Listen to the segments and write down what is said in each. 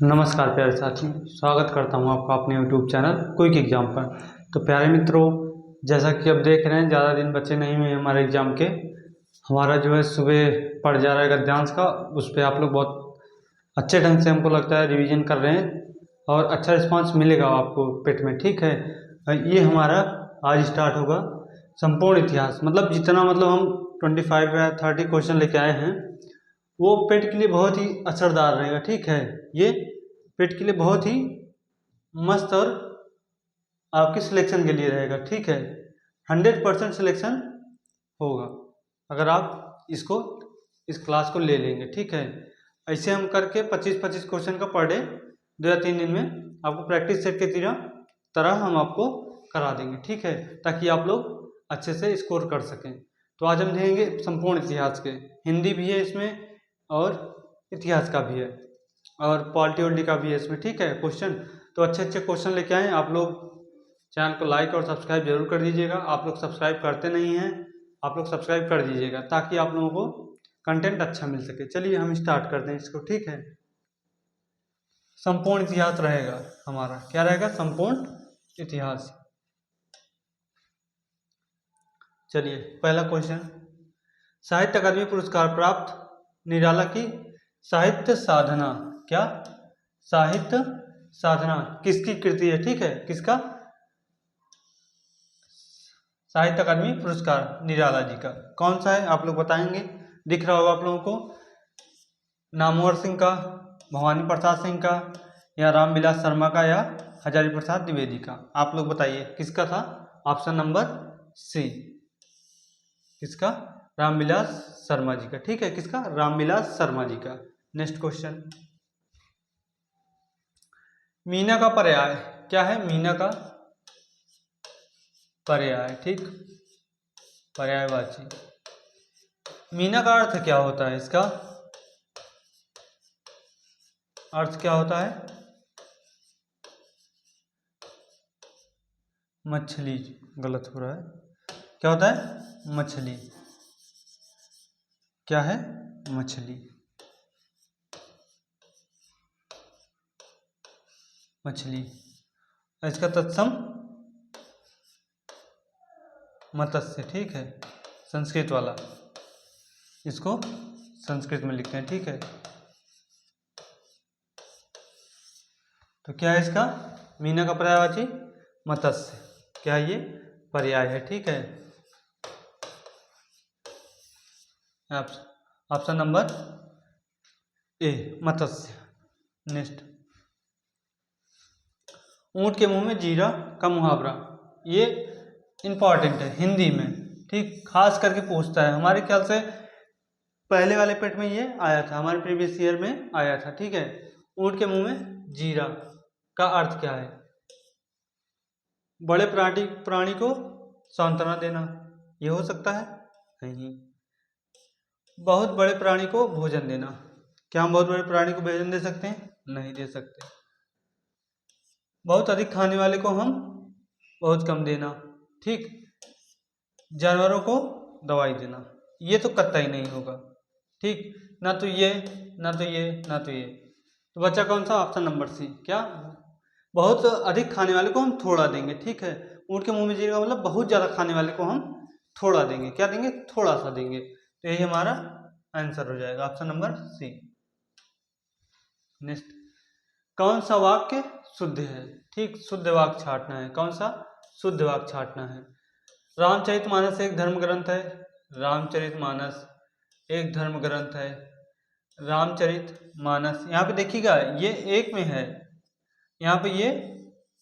नमस्कार प्यारे साथी, स्वागत करता हूं आपका अपने YouTube चैनल क्विक एग्जाम पर। तो प्यारे मित्रों, जैसा कि अब देख रहे हैं ज़्यादा दिन बचे नहीं हुए हमारे एग्ज़ाम के। हमारा जो है सुबह पड़ जा रहा है गद्यांश का, उस पर आप लोग बहुत अच्छे ढंग से हमको लगता है रिवीजन कर रहे हैं और अच्छा रिस्पांस मिलेगा आपको पेट में। ठीक है, ये हमारा आज स्टार्ट होगा संपूर्ण इतिहास। मतलब जितना हम 25 या 30 क्वेश्चन लेके आए हैं वो पेट के लिए बहुत ही असरदार रहेगा। ठीक है, ये पेट के लिए बहुत ही मस्त और आपके सिलेक्शन के लिए रहेगा। ठीक है, 100% सिलेक्शन होगा अगर आप इस क्लास को ले लेंगे। ठीक है, ऐसे हम करके 25-25 क्वेश्चन का पर डे 2 या 3 दिन में आपको प्रैक्टिस सेट के तरह हम आपको करा देंगे। ठीक है, ताकि आप लोग अच्छे से स्कोर कर सकें। तो आज हम देखेंगे संपूर्ण इतिहास के, हिंदी भी है इसमें और इतिहास का भी है और पॉलिटी वॉलिटी का भी है इसमें। ठीक है, क्वेश्चन तो अच्छे अच्छे क्वेश्चन लेके आए। आप लोग चैनल को लाइक और सब्सक्राइब जरूर कर दीजिएगा। आप लोग सब्सक्राइब करते नहीं हैं, आप लोग सब्सक्राइब कर दीजिएगा ताकि आप लोगों को कंटेंट अच्छा मिल सके। चलिए हम स्टार्ट करते हैं इसको। ठीक है, संपूर्ण इतिहास रहेगा हमारा। क्या रहेगा? संपूर्ण इतिहास। चलिए पहला क्वेश्चन, साहित्य अकादमी पुरस्कार प्राप्त निराला की साहित्य साधना। क्या? साहित्य साधना किसकी कृति है? ठीक है, किसका? साहित्य अकादमी पुरस्कार निराला जी का। कौन सा है आप लोग बताएंगे? दिख रहा होगा आप लोगों को। नामवर सिंह का, भवानी प्रसाद सिंह का, या रामविलास शर्मा का, या हजारी प्रसाद द्विवेदी का। आप लोग बताइए किसका था? ऑप्शन नंबर सी, किसका? रामविलास शर्मा जी का। ठीक है, किसका? रामविलास शर्मा जी का। नेक्स्ट क्वेश्चन, मीना का पर्याय क्या है? मीना का पर्याय, ठीक, पर्यायवाची। मीना का अर्थ क्या होता है? इसका अर्थ क्या होता है? मछली। गलत हो रहा है। क्या होता है? मछली। क्या है? मछली। मछली। इसका तत्सम मत्स्य। ठीक है, संस्कृत वाला, इसको संस्कृत में लिखते हैं। ठीक है, तो क्या है इसका? मीना का पर्यायवाची मत्स्य। क्या ये पर्याय है? ठीक है, option number A, Matsya. Next, ऊंट के मुंह में जीरा का मुहावरा। ये इंपॉर्टेंट है हिंदी में। ठीक, खास करके पूछता है। हमारे ख्याल से पहले वाले पेट में ये आया था, हमारे प्रीवियस ईयर में आया था। ठीक है, ऊंट के मुंह में जीरा का अर्थ क्या है? बड़े प्राणी को सांत्वना देना, ये हो सकता है? नहीं। बहुत बड़े प्राणी को भोजन देना। क्या हम बहुत बड़े प्राणी को भोजन दे सकते हैं? नहीं दे सकते। बहुत अधिक खाने वाले को हम बहुत कम देना। ठीक, जानवरों को दवाई देना, ये तो कतई नहीं होगा। ठीक, ना तो ये, ना तो ये, ना तो ये। तो बच्चा कौन सा? Option number C. क्या? बहुत अधिक खाने वाले को हम थोड़ा देंगे। ठीक है, ऊँट के मुंह में जीरा का मतलब बहुत ज्यादा खाने वाले को हम थोड़ा देंगे। क्या देंगे? थोड़ा सा देंगे। तो यही हमारा आंसर हो जाएगा, ऑप्शन नंबर सी। नेक्स्ट, कौन सा वाक्य शुद्ध है? ठीक, शुद्ध वाक्य छांटना है। कौन सा? शुद्ध वाक्य छांटना है। रामचरितमानस एक धर्म ग्रंथ है। रामचरितमानस एक धर्म ग्रंथ है। रामचरितमानस, यहाँ पे देखिएगा ये एक में है, यहाँ पे ये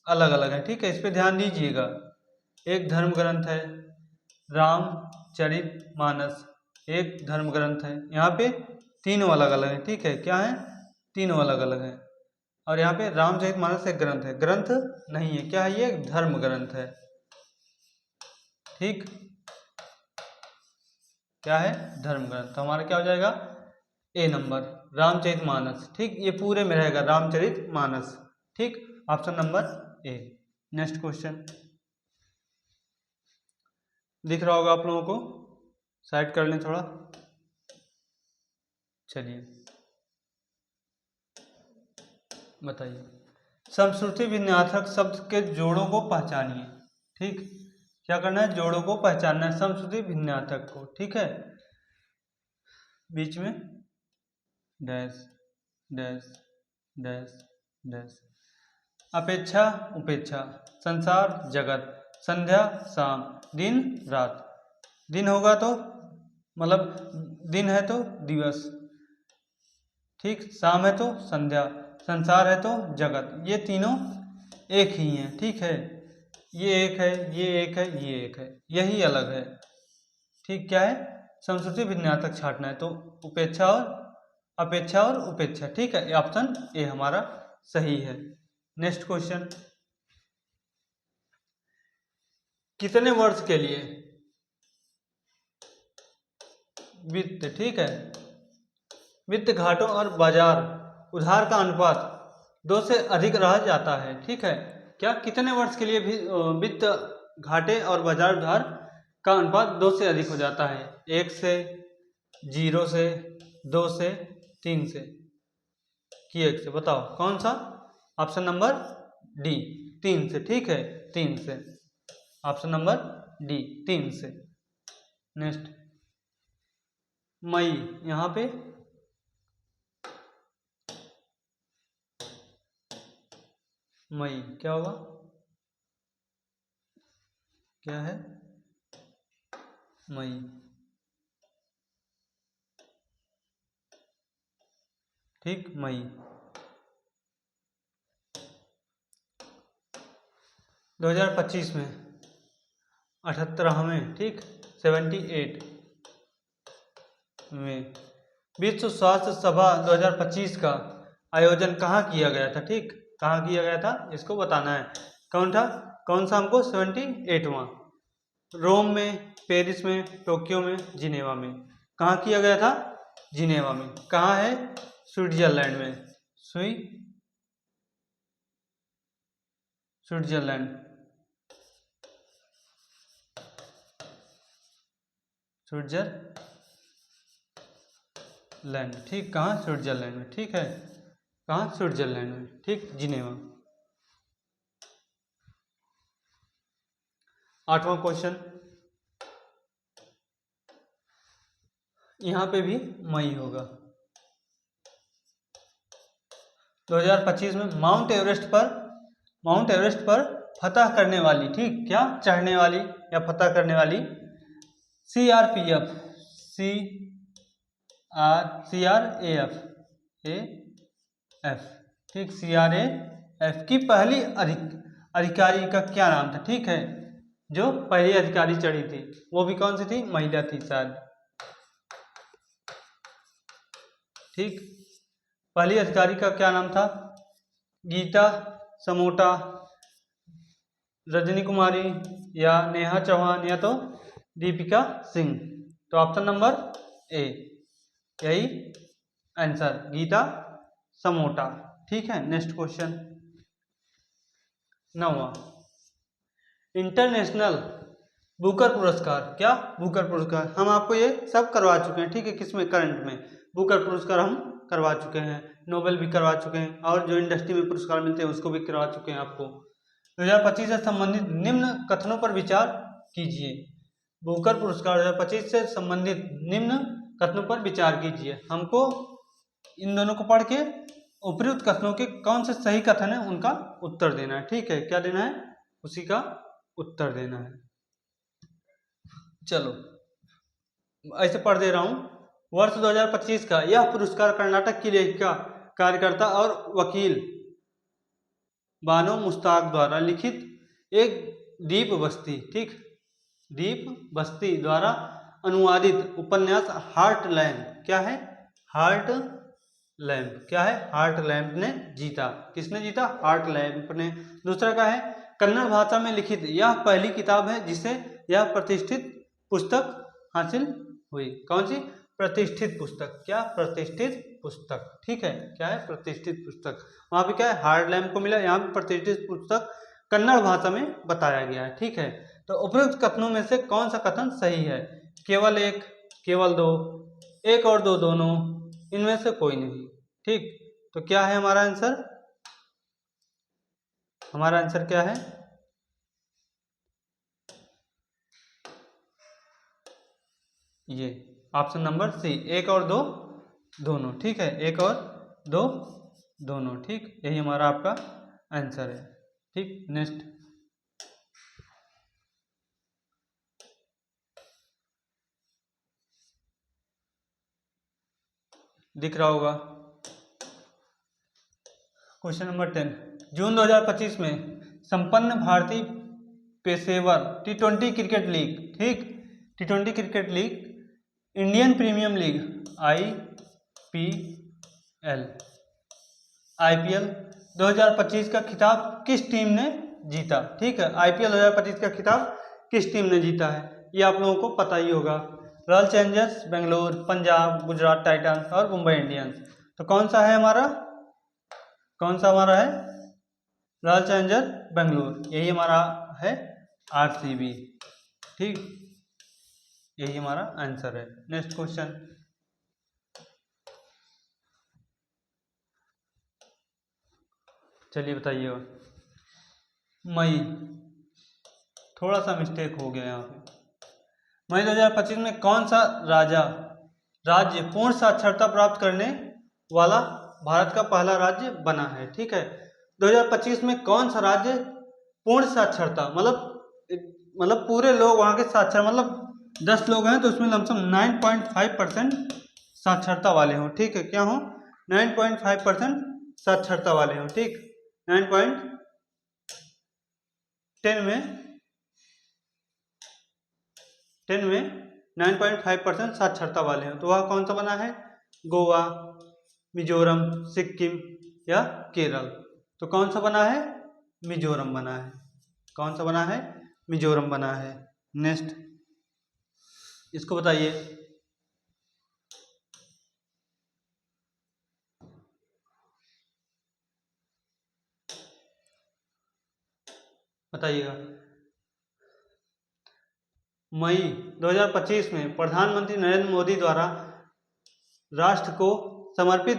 अलग अलग है। ठीक है, इस पे ध्यान दीजिएगा। एक धर्म ग्रंथ है, रामचरितमानस एक धर्म ग्रंथ है। यहाँ पे तीनों अलग अलग है। ठीक है, क्या है? तीनों अलग अलग है। और यहाँ पे रामचरितमानस एक ग्रंथ है, ग्रंथ नहीं है। क्या है? ये एक धर्म ग्रंथ है। ठीक, क्या है? धर्म ग्रंथ। तो हमारा क्या हो जाएगा? ए नंबर, रामचरितमानस। ठीक, ये पूरे में रहेगा रामचरितमानस। ठीक, option number A. Next question, दिख रहा होगा आप लोगों को, साइड कर लें थोड़ा। चलिए, बताइए। समश्रुति विन्यासक शब्द के जोड़ों को पहचानिए। ठीक, क्या करना है, जोड़ों को पहचानना है समश्रुति विन्यासक को। ठीक है, बीच में डैश डैश डैश डैश। अपेक्षा उपेक्षा, संसार जगत, संध्या शाम, दिन रात। दिन होगा तो मतलब दिन है तो दिवस, ठीक, शाम है तो संध्या, संसार है तो जगत। ये तीनों एक ही हैं। ठीक है, ये एक है, ये एक है, ये एक है, यही अलग है। ठीक, क्या है, समश्रुति विन्यासक छांटना है तो उपेक्षा और अपेक्षा और उपेक्षा। ठीक है, ऑप्शन ए हमारा सही है। नेक्स्ट क्वेश्चन, कितने वर्ष के लिए वित्त, ठीक है, वित्त घाटों और बाजार उधार का अनुपात 2 से अधिक रह जाता है। ठीक है, क्या कितने वर्ष के लिए भी वित्त घाटे और बाजार उधार का अनुपात 2 से अधिक हो जाता है? 1 से, 0 से, 2 से, 3 से कि 1 से? बताओ कौन सा? ऑप्शन नंबर डी, 3 से। ठीक है, 3 से, ऑप्शन नंबर डी, 3 से। नेक्स्ट, मई, यहाँ पे मई क्या होगा, क्या है, मई। ठीक, मई 2025 में 78वें, ठीक, 78 में विश्व स्वास्थ्य सभा 2025 का आयोजन कहाँ किया गया था? ठीक, कहाँ किया गया था इसको बताना है। कौन था, कौन सा हमको? 78वां। रोम में, पेरिस में, टोक्यो में, जिनेवा में। कहाँ किया गया था? जिनेवा में। कहाँ है? स्विट्जरलैंड में। Switzerland, Switzerland. ठीक, कहाँ? स्विट्जरलैंड में। ठीक है, कहाँ? स्विट्जरलैंड में। ठीक, जिनेवा। 8वां क्वेश्चन, यहाँ पे भी मई होगा। 2025 में माउंट एवरेस्ट पर फतह करने वाली, ठीक, क्या चढ़ने वाली या फतह करने वाली CRPF ठीक, CRAF की पहली अधिकारी का क्या नाम था? ठीक है, जो पहली अधिकारी चढ़ी थी वो भी कौन सी थी? महिला थी शायद। ठीक, पहली अधिकारी का क्या नाम था? गीता समोटा, रजनी कुमारी, या नेहा चौहान, या तो दीपिका सिंह। तो ऑप्शन नंबर ए, यही आंसर, गीता समोटा। ठीक है, नेक्स्ट क्वेश्चन, 9वां, इंटरनेशनल बुकर पुरस्कार। क्या? बुकर पुरस्कार हम आपको ये सब करवा चुके हैं। ठीक है, किसमें? करंट में। बुकर पुरस्कार हम करवा चुके हैं, नोबेल भी करवा चुके हैं, और जो इंडस्ट्री में पुरस्कार मिलते हैं उसको भी करवा चुके हैं आपको। 2025 से संबंधित निम्न कथनों पर विचार कीजिए। बुकर पुरस्कार 2025 से संबंधित निम्न कथनों पर विचार कीजिए। हमको इन दोनों को पढ़ के उपयुक्त कथनों के कौन से सही कथन है उनका उत्तर देना है। ठीक है, क्या देना है? उसी का उत्तर देना है। चलो ऐसे पढ़ दे रहा हूं। वर्ष 2025 का यह पुरस्कार कर्नाटक की लेखिका, कार्यकर्ता और वकील बानो मुश्ताक द्वारा लिखित एक दीप बस्ती, ठीक, दीप बस्ती द्वारा अनुवादित उपन्यास हार्ट लैम्प, क्या है? हार्ट लैम्प, क्या है? हार्ट लैम्प ने जीता। किसने जीता? हार्ट लैम्प ने। दूसरा क्या है? कन्नड़ भाषा में लिखित यह पहली किताब है जिसे यह प्रतिष्ठित पुस्तक हासिल हुई। कौन सी? प्रतिष्ठित पुस्तक। क्या? प्रतिष्ठित पुस्तक। ठीक है, क्या है? प्रतिष्ठित पुस्तक। वहां पे क्या है? हार्ट लैम्प को मिला, यहाँ पे प्रतिष्ठित पुस्तक कन्नड़ भाषा में बताया गया है। ठीक है, तो उपयुक्त कथनों में से कौन सा कथन सही है? केवल एक, केवल दो, एक और दो, दोनों, इनमें से कोई नहीं। ठीक, तो क्या है हमारा आंसर? हमारा आंसर क्या है? ये ऑप्शन नंबर सी, 1 और 2 दोनों। ठीक है, 1 और 2 दोनों। ठीक, यही हमारा आपका आंसर है। ठीक, नेक्स्ट। दिख रहा होगा क्वेश्चन नंबर 10। जून 2025 में संपन्न भारतीय पेशेवर T20 क्रिकेट लीग, ठीक, T20 cricket league, Indian premium league IPL 2025 का खिताब किस टीम ने जीता? ठीक है, IPL 2025 का खिताब किस टीम ने जीता है? ये आप लोगों को पता ही होगा। Royal Challengers Bangalore, Punjab, Gujarat Titans और मुंबई इंडियंस। तो कौन सा है हमारा? कौन सा हमारा है? रॉयल चैलेंजर बेंगलोर, यही हमारा है RCB। ठीक, यही हमारा आंसर है। Next question. चलिए बताइएगा। मई, थोड़ा सा मिस्टेक हो गया यहाँ पे। मई 2025 में कौन सा राज्य पूर्ण साक्षरता प्राप्त करने वाला भारत का पहला राज्य बना है? ठीक है, 2025 में कौन सा राज्य पूर्ण साक्षरता, मतलब पूरे लोग वहाँ के साक्षर, मतलब 10 लोग हैं तो उसमें लमसम 9.5% साक्षरता वाले हों। ठीक है, क्या हो? 9.5% साक्षरता वाले हों। ठीक, 9.10 में 9.5% साक्षरता वाले हैं। तो वह कौन सा बना है? गोवा, मिजोरम, सिक्किम या केरल? तो कौन सा बना है? मिजोरम बना है। कौन सा बना है? मिजोरम बना है। नेक्स्ट, इसको बताइए। बताइएगा। मई 2025 में प्रधानमंत्री नरेंद्र मोदी द्वारा राष्ट्र को समर्पित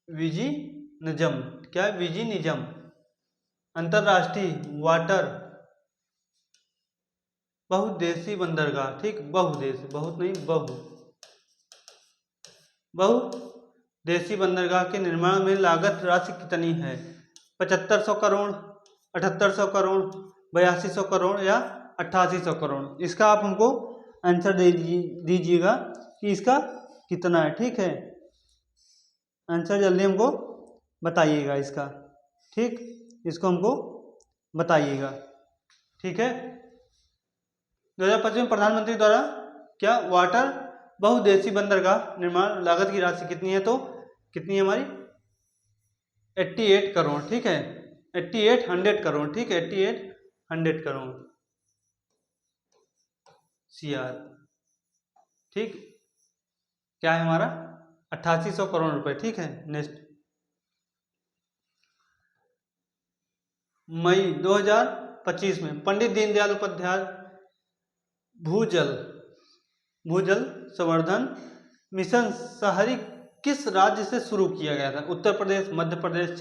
विजिनिज्म, क्या है? विजिनिज्म अंतरराष्ट्रीय वाटर बहुउद्देशीय बंदरगाह, ठीक, बहुउद्देशीय, बहुत नहीं, बहुउद्देशीय बंदरगाह के निर्माण में लागत राशि कितनी है? 7500 करोड़, 7800 करोड़, 8200 करोड़ या 8800 करोड़? इसका आप हमको आंसर दे दीजिएगा कि इसका कितना है। ठीक है, आंसर जल्दी हमको बताइएगा इसका। ठीक, इसको हमको बताइएगा। ठीक है, 2025 में प्रधानमंत्री द्वारा क्या वाटर बहुउद्देशीय बंदरगाह निर्माण लागत की राशि कितनी है? तो कितनी है हमारी? 88 करोड़। ठीक है, 8800 करोड़। ठीक है, 8800 करोड़ CR। ठीक, क्या है हमारा? 8800 करोड़ रुपए। ठीक है, नेक्स्ट। मई 2025 में पंडित दीनदयाल उपाध्याय भूजल संवर्धन मिशन शहरी किस राज्य से शुरू किया गया था? उत्तर प्रदेश, मध्य प्रदेश,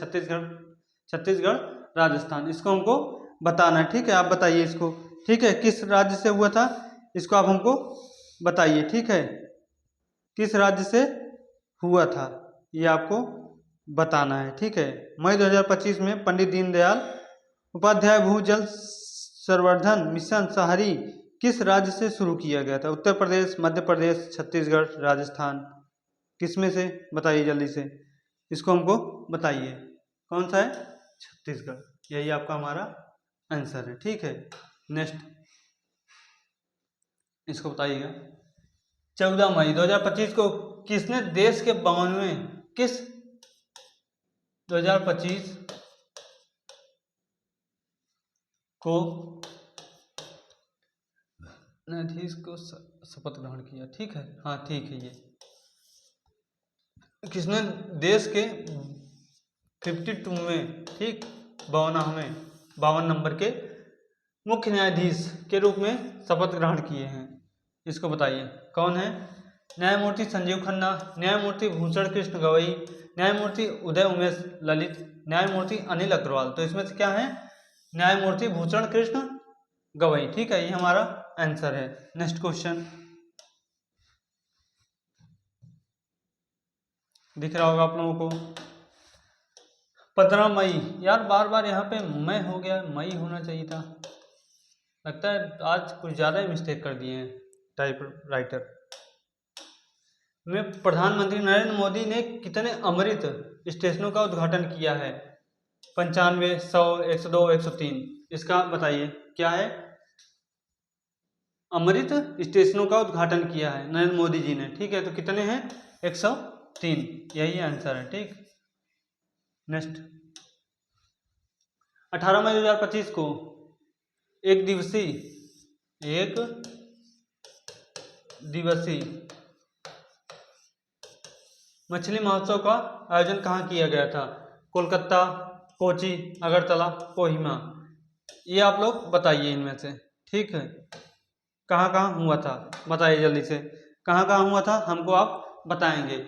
छत्तीसगढ़, राजस्थान? इसको हमको बताना है। ठीक है, आप बताइए इसको। ठीक है, किस राज्य से हुआ था इसको आप हमको बताइए। ठीक है, किस राज्य से हुआ था ये आपको बताना है। ठीक है, मई 2025 में पंडित दीनदयाल उपाध्याय भूजल संवर्धन मिशन शहरी किस राज्य से शुरू किया गया था? उत्तर प्रदेश, मध्य प्रदेश, छत्तीसगढ़, राजस्थान? किस में से? बताइए जल्दी से, इसको हमको बताइए। कौन सा है? छत्तीसगढ़, यही आपका हमारा आंसर है। ठीक है, नेक्स्ट, इसको बताइएगा। 14 मई 2025 को किसने देश के 52वें 2025 को न्यायाधीश को शपथ ग्रहण किया? ठीक है, हाँ ठीक है, ये किसने देश के 52वें, ठीक, 52 नंबर के मुख्य न्यायाधीश के रूप में शपथ ग्रहण किए हैं? इसको बताइए, कौन है? न्यायमूर्ति संजीव खन्ना, न्यायमूर्ति भूषण कृष्ण गवई, न्यायमूर्ति उदय उमेश ललित न्यायमूर्ति अनिल अग्रवाल। तो इसमें से क्या है, न्यायमूर्ति भूषण कृष्ण गवई। ठीक है, ये हमारा आंसर है। नेक्स्ट क्वेश्चन दिख रहा होगा आप लोगों को। 15 मई, यार बार बार यहाँ पे मई हो गया, मई होना चाहिए था। लगता है आज कुछ ज़्यादा ही मिस्टेक कर दिए हैं टाइप राइटर में। प्रधानमंत्री नरेंद्र मोदी ने कितने अमृत स्टेशनों का उद्घाटन किया है? 95, 100, 102, 103। इसका बताइए क्या है? अमृत स्टेशनों का उद्घाटन किया है नरेंद्र मोदी जी ने। ठीक है, तो कितने हैं? 103, यही आंसर है। ठीक, नेक्स्ट 18 मई 2025 को एक दिवसीय मछली महोत्सव का आयोजन कहाँ किया गया था? कोलकाता, कोची, अगरतला, कोहिमा। ये आप लोग बताइए इनमें से। ठीक है, कहाँ कहाँ हुआ था बताइए जल्दी से। कहाँ कहाँ हुआ था हमको आप बताएंगे।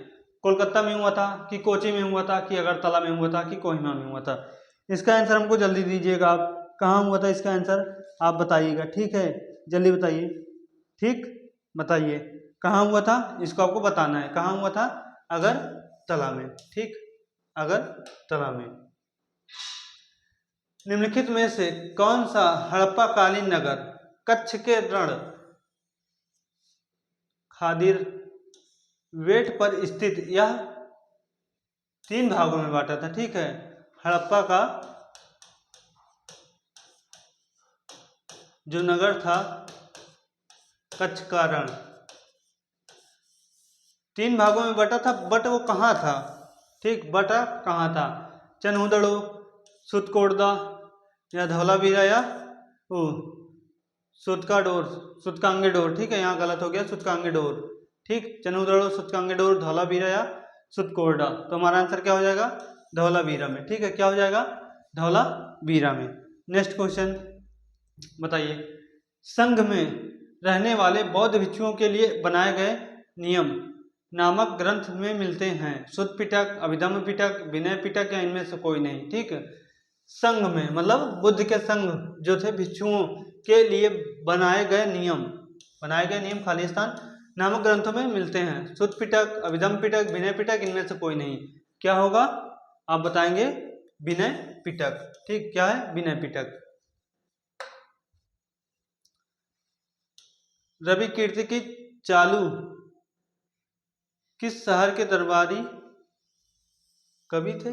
कोलकाता में हुआ था कि कोची में हुआ था कि अगरतला में हुआ था कि कोहिमा में हुआ था? इसका आंसर हमको जल्दी दीजिएगा आप। कहाँ हुआ था इसका आंसर आप बताइएगा। ठीक है, जल्दी बताइए। ठीक, बताइए कहाँ हुआ था, इसको आपको बताना है। कहाँ हुआ था? अगरतला में। ठीक, अगरतला में। निम्नलिखित में से कौन सा हड़प्पा कालीन नगर कच्छ के रण खादिर वेट पर स्थित यह 3 भागों में बांटा था? ठीक है, हड़प्पा का जो नगर था कच्छ का रण 3 भागों में बटा था, बट वो कहाँ था? ठीक, बटा कहाँ था? चनहुदड़ो, सुतकोड़दा या धौलावीरा या सुतकांगे डोर। ठीक है, यहाँ गलत हो गया, सुतकांगे डोर। ठीक, चनहुदड़ो, सुतकांगे डोर, धौलावीरा या सुतकोड़दा। तो हमारा आंसर क्या हो जाएगा? धौलावीरा में। ठीक है, क्या हो जाएगा? धौलावीरा में। नेक्स्ट क्वेश्चन बताइए। संघ में रहने वाले बौद्ध भिक्षुओं के लिए बनाए गए नियम नामक ग्रंथ में मिलते हैं? शुद्ध पिटक, अभिधम्म पिटक, विनय पिटक या इनमें से कोई नहीं? ठीक, संघ में मतलब बुद्ध के संघ जो थे भिक्षुओं के लिए बनाए गए नियम खालिस्तान नामक ग्रंथों में मिलते हैं। शुद्ध पिटक, अभिधम्म पिटक, विनय पिटक, इनमें से कोई नहीं? क्या होगा आप बताएंगे? विनय पिटक। ठीक, क्या है? विनय पिटक। रवि कीर्ति की चालू किस शहर के दरबारी कवि थे?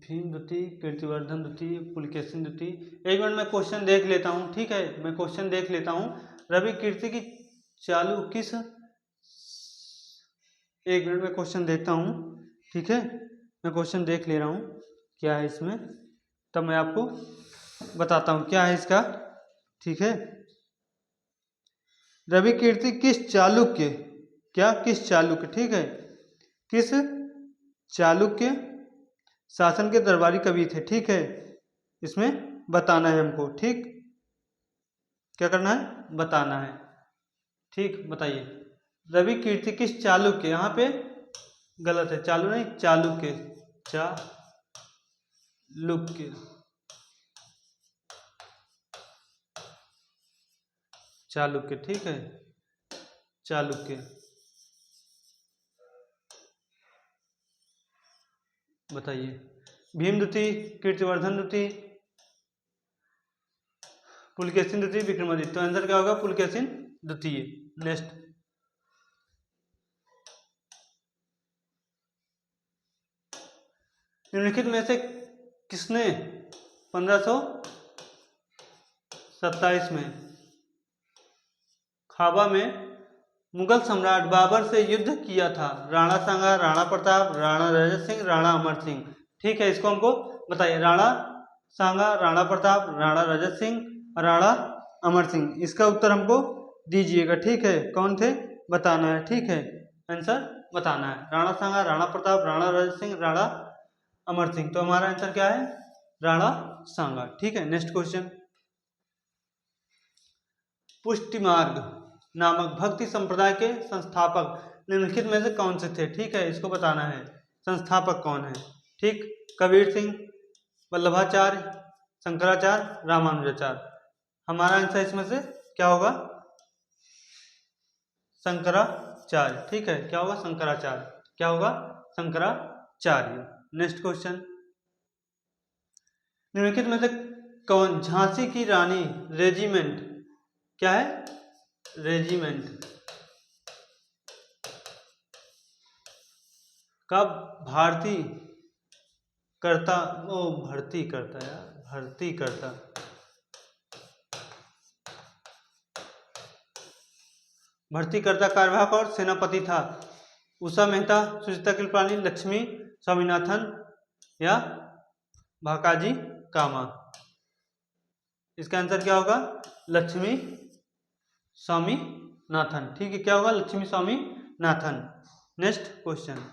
भीम द्वितीय, कीर्तिवर्धन द्वितीय, पुलकेशिन द्वितीय। एक मिनट मैं क्वेश्चन देख लेता हूँ। ठीक है, मैं क्वेश्चन देख लेता हूँ। रवि कीर्ति की चालू किस, एक मिनट में क्वेश्चन देखता हूँ। ठीक है, मैं क्वेश्चन देख ले रहा हूँ क्या है इसमें, तब मैं आपको बताता हूँ क्या है इसका। ठीक है, रवि कीर्ति किस चालुक्य, किस चालुक्य, ठीक है, किस चालुक्य शासन के दरबारी कवि थे? ठीक है, इसमें बताना है हमको। ठीक, क्या करना है? बताना है। ठीक, बताइए। रवि कीर्ति किस चालुक्य, यहाँ पे गलत है, चालू नहीं, चालुक्य, चालुक्य। ठीक है, चालुक्य। बताइए। भीम द्वितीय, कीर्तिवर्धन द्वितीय, पुलकेशिन द्वितीय, विक्रमादित्य। तो आंसर क्या होगा? पुलकेशिन द्वितीय। नेक्स्ट निम्नलिखित में से किसने 1527 में खाबा में मुगल सम्राट बाबर से युद्ध किया था? राणा सांगा, राणा प्रताप, राणा रजत सिंह, राणा अमर सिंह। ठीक है, इसको हमको बताइए। राणा सांगा, राणा प्रताप, राणा रजत सिंह, राणा अमर सिंह। इसका उत्तर हमको दीजिएगा। ठीक है, कौन थे बताना है। ठीक है, आंसर बताना है। राणा सांगा, राणा प्रताप, राणा रजत सिंह, राणा अमर सिंह। तो हमारा आंसर क्या है? राणा सांगा। ठीक है, नेक्स्ट क्वेश्चन। पुष्टि मार्ग नामक भक्ति संप्रदाय के संस्थापक निम्नलिखित में से कौन से थे? ठीक है, इसको बताना है, संस्थापक कौन है? ठीक, कबीर सिंह, वल्लभाचार्य, शंकराचार्य, रामानुजाचार्य। हमारा आंसर इसमें से क्या होगा? शंकराचार्य। ठीक है, क्या होगा? शंकराचार्य। क्या होगा? शंकराचार्य। नेक्स्ट क्वेश्चन, निम्नलिखित में से कौन झांसी की रानी रेजिमेंट, क्या है? रेजिमेंट का भर्ती करता कार्यवाहक और सेनापति था? उषा मेहता, सुचेता कृपलानी, लक्ष्मी स्वामीनाथन या भाकाजी कामा? इसका आंसर क्या होगा? लक्ष्मी स्वामीनाथन। ठीक है, क्या होगा? लक्ष्मी स्वामीनाथन। नेक्स्ट क्वेश्चन,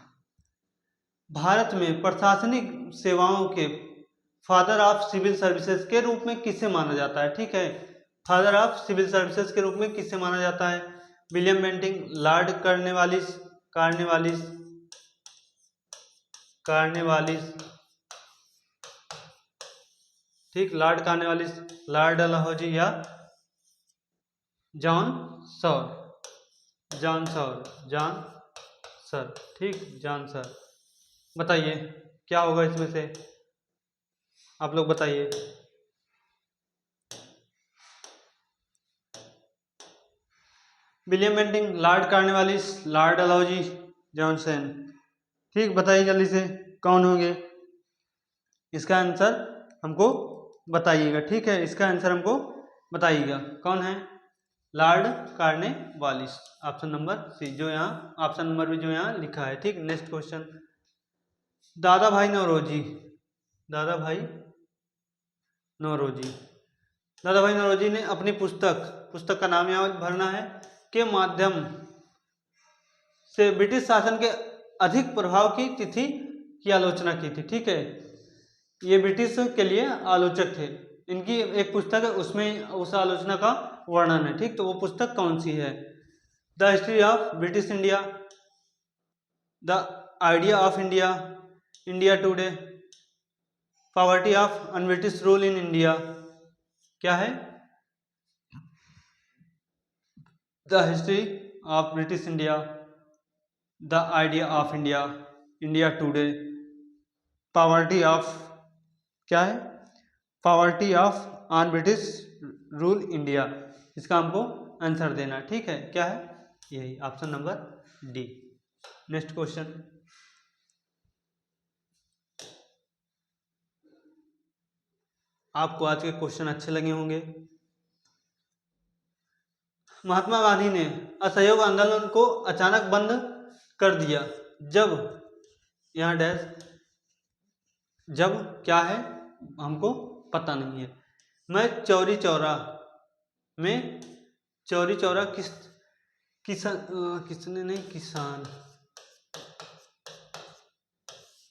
भारत में प्रशासनिक सेवाओं के फादर ऑफ सिविल सर्विसेज के रूप में किसे माना जाता है? ठीक है, फादर ऑफ सिविल सर्विसेज के रूप में किसे माना जाता है? विलियम बेंटिंग, लॉर्ड कार्नवालिस, ठीक, लॉर्ड कार्नवालिस, लॉर्ड डलहौजी या जॉन सर। ठीक, जॉन सर। बताइए क्या होगा इसमें से, आप लोग बताइए। William Bentinck, Lord Cornwallis, Lord Dalhousie, Johnson. ठीक, बताइए जल्दी से कौन होंगे? इसका आंसर हमको बताइएगा। ठीक है, इसका आंसर हमको बताइएगा कौन है? Lord Cornwallis, option number C, जो यहाँ ऑप्शन नंबर भी जो यहाँ लिखा है। ठीक, नेक्स्ट क्वेश्चन, दादा भाई नौरोजी ने अपनी पुस्तक का नाम यहाँ भरना है, के माध्यम से ब्रिटिश शासन के अधिक प्रभाव की तिथि की आलोचना की थी। ठीक है, ये ब्रिटिश के लिए आलोचक थे, इनकी एक पुस्तक है, उसमें उस आलोचना का वर्णन है। ठीक, तो वो पुस्तक कौन सी है? The history of British India, the idea of India, India today, poverty of un-British rule in India. क्या है? The history of British India, the idea of India, India today, poverty of, क्या है? Poverty of on British rule India. इसका हमको answer देना। ठीक है, क्या है? यही option number D. Next question, आपको आज के क्वेश्चन अच्छे लगे होंगे। महात्मा गांधी ने असहयोग आंदोलन को अचानक बंद कर दिया जब, यहाँ डैश, जब क्या है हमको पता नहीं है। मैं चौरी चौरा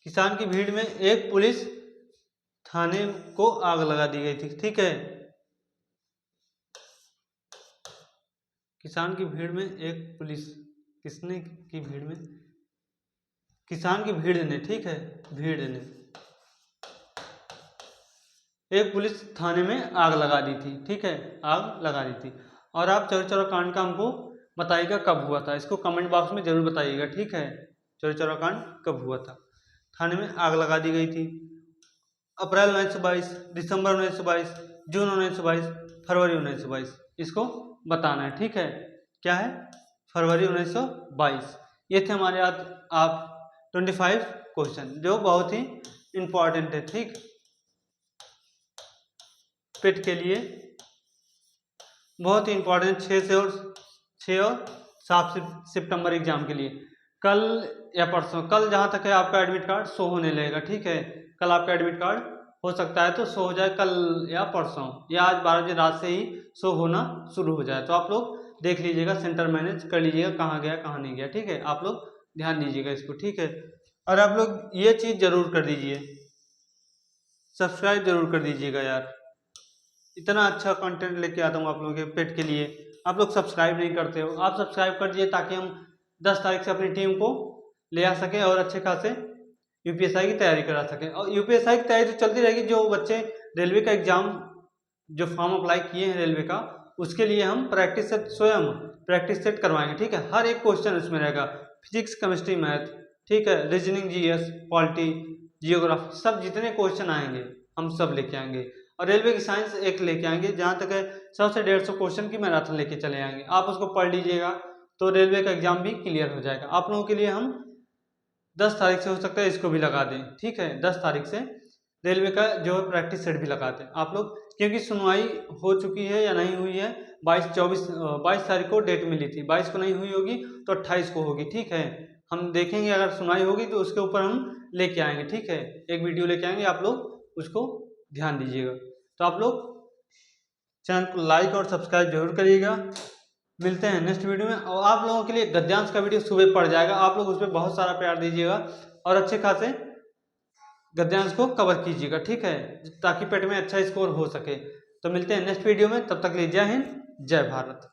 किसान की भीड़ में एक पुलिस थाने को आग लगा दी गई थी। ठीक है, किसान की भीड़ में एक पुलिस, किसान की भीड़ ने, ठीक है, भीड़ ने एक पुलिस थाने में आग लगा दी थी। ठीक है, आग लगा दी थी। और आप चौरी चौरा कांड का हमको बताइएगा कब हुआ था, इसको कमेंट बॉक्स में जरूर बताइएगा। ठीक है, चौरी चौरा कांड कब हुआ था? थाने में आग लगा दी गई थी अप्रैल 1922, दिसंबर 1922, जून 1922, फरवरी 1922, इसको बताना है। ठीक है, क्या है? फरवरी 1922। ये थे हमारे आज आप 25 क्वेश्चन जो बहुत ही इंपॉर्टेंट है। ठीक, पेट के लिए बहुत ही इंपॉर्टेंट, 6 और 7 सितंबर एग्जाम के लिए। कल या परसों, कल जहाँ तक है आपका एडमिट कार्ड शो होने लगेगा। ठीक है, कल आपका एडमिट कार्ड हो सकता है तो शो हो जाए कल या परसों, या आज 12 बजे रात से ही शो होना शुरू हो जाए। तो आप लोग देख लीजिएगा, सेंटर मैनेज कर लीजिएगा कहाँ गया कहाँ नहीं गया। ठीक है, आप लोग ध्यान दीजिएगा इसको। ठीक है, और आप लोग ये चीज़ जरूर कर दीजिए, सब्सक्राइब जरूर कर दीजिएगा यार, इतना अच्छा कंटेंट लेके आता हूँ आप लोगों के पेट के लिए, आप लोग सब्सक्राइब नहीं करते हो। आप सब्सक्राइब कर दीजिए ताकि हम 10 तारीख से अपनी टीम को ले आ सकें और अच्छे खासे यूपीएसआई की तैयारी करा सकें। और यूपीएसआई की तैयारी तो चलती रहेगी। जो बच्चे रेलवे का एग्जाम जो फॉर्म अप्लाई किए हैं रेलवे का, उसके लिए हम प्रैक्टिस सेट स्वयं प्रैक्टिस सेट करवाएंगे, ठीक है। हर एक क्वेश्चन उसमें रहेगा, फिजिक्स, केमिस्ट्री, मैथ, ठीक है, रीजनिंग, जीएस, पॉलिटी, जियोग्राफी, सब जितने क्वेश्चन आएंगे हम सब लेके आएंगे। और रेलवे की साइंस एक लेके आएंगे, जहाँ तक है 100 से 150 क्वेश्चन की मैराथन लेके चले आएंगे। आप उसको पढ़ लीजिएगा तो रेलवे का एग्जाम भी क्लियर हो जाएगा। आप लोगों के लिए हम 10 तारीख से हो सकता है इसको भी लगा दें, ठीक है। 10 तारीख से रेलवे का जो है प्रैक्टिस सेट भी लगाते हैं आप लोग, क्योंकि सुनवाई हो चुकी है या नहीं हुई है। 22 तारीख को डेट मिली थी, 22 को नहीं हुई होगी तो 28 को होगी, ठीक है। हम देखेंगे, अगर सुनवाई होगी तो उसके ऊपर हम लेके आएंगे, ठीक है। एक वीडियो लेके आएंगे, आप लोग उसको ध्यान दीजिएगा। तो आप लोग चैनल को लाइक और सब्सक्राइब जरूर करिएगा। मिलते हैं नेक्स्ट वीडियो में। और आप लोगों के लिए गद्यांश का वीडियो सुबह पड़ जाएगा, आप लोग उस पर बहुत सारा प्यार दीजिएगा और अच्छे खासे गद्यांश को कवर कीजिएगा, ठीक है, ताकि पेट में अच्छा स्कोर हो सके। तो मिलते हैं नेक्स्ट वीडियो में, तब तक के लिए जय हिंद, जय भारत।